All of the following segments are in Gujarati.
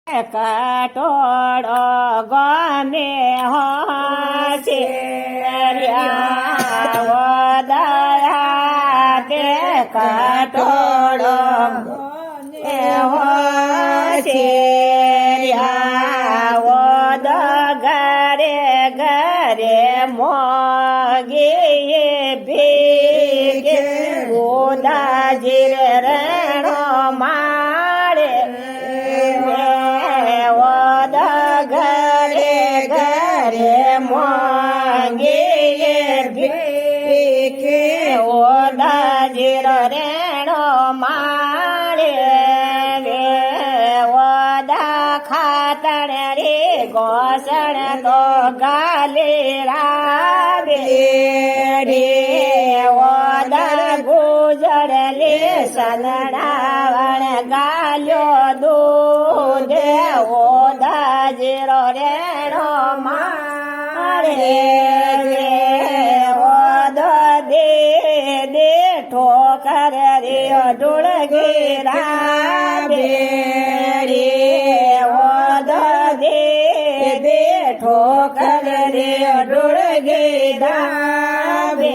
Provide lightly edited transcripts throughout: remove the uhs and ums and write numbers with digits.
કટોળો ગમે હોશે દયા તે કટોળો હોશે ઘરે ઘરે મોગી ભીગે ઉદાજીર રણો મારે ઘરે ઘરે મોગી ભીગે ઉદાજીર રેણો મારે ખાતણ રે ગોસણ તો ગાલે રાવે રે ઓદા ગુજર લે સનડાવણ ગાલ્યો દૂધ ઓદા જીરો રેણો મારે ઓદો દે દે ઠોકર રે ઢોળગી રાવે ઠોકર રે ઢોળગી દાવે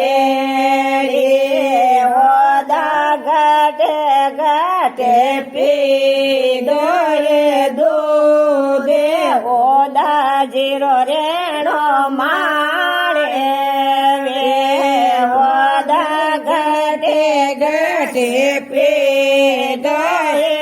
ઓદા ઘટે ઘટે પીધો રે દૂધે ઓદા જીરો રેણો માળે ઓદા ઘટે ઘટે પીધો રે